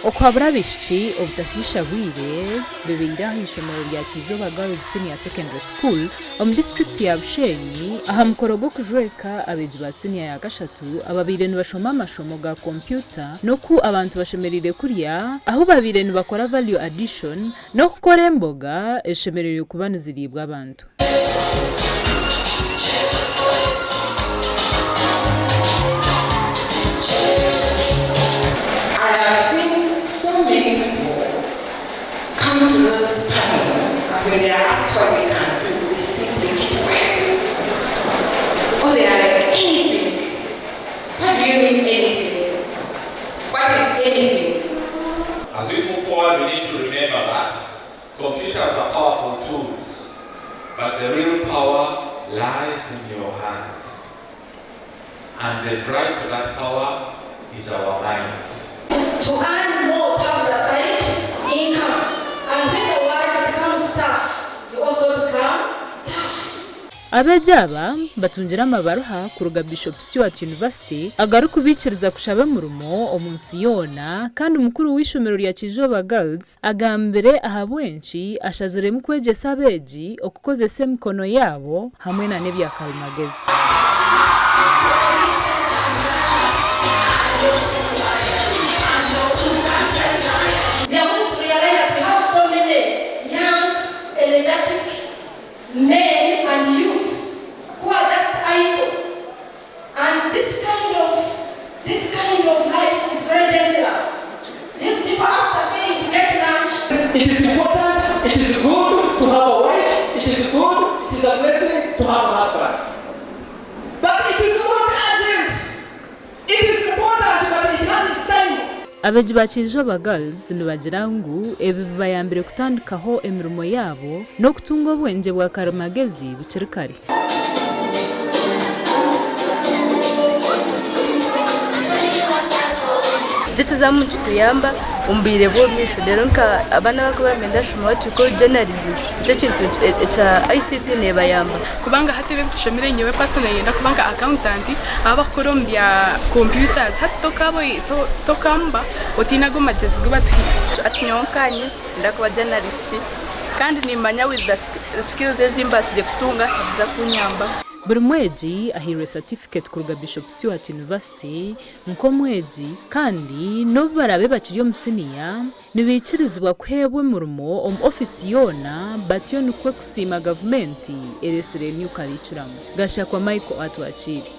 Okwabura Abaishiki obutashiisha bwire bebeira ishomero rya Kizoba Girls Senior Secondary School omu district ya Bushenyi aha mukoro gwo kujweka abeegi ba senior ya gashatu ababeire nibashoma amashomo ga computer noku abantu bashemerire kurya aho babeire nibakora value addition n'okukora emboga eshemerere kuba niziribwa abantu. Come to those panels and when they are asked what they can do, they simply keep quiet. Or they are like, anything? What do you mean anything? What is anything? As we move forward, we need to remember that computers are powerful tools, but the real power lies in your hands. And the drive to that power is our minds. To earn more, to have the side income. And when the world becomes tough, you also become tough. Abejaba batungira amabaruha kuruga Bishop Stewart University agaruka bikiriza kushaba murumo omunsi yona kandi umukuru w'ishomero rya Kizoba Girls agambere ahabwenshi ashazire mu kwegyesa abeegi okukozesa emikono yabo hamwe na nebya kalimagezi. Men and youth who are just idle, and this kind of life is very dangerous. These people, after failing to get lunch, it is important, it is good to have a wife, it is good, it is a blessing to have a husband. But it is not urgent. It is important, but it has its time. Abeegi ba Kizoba Girls nibagira ngu ebi bibayambire kutandikaho emirimo yabo n'okutunga obwengye bwa karimagezi bukiri kare. Jitizamu kituyamba umbire bo misho rero nka abana bakuba mendashoma batuko journalism icyo kintu cha ICT nebayamba kubanga hati bitushomire nyewe personal yenda kubanga accountant abakoro mbya computers hati tokamba otinago magezi gubatu atnyonkanye ndakuba journalist kandi nimanya with the skills ezimbasize kutunga biza kunyamba. Buri mwezi ahirwe certificate kuruga Bishop Stewart University nko mwezi kandi no barabe bakiriyo musiniya nibikirizwa kuhebwe murumo om office yona batyo nikwe kusima government eresere new curriculum gashakwa Michael atwachiri.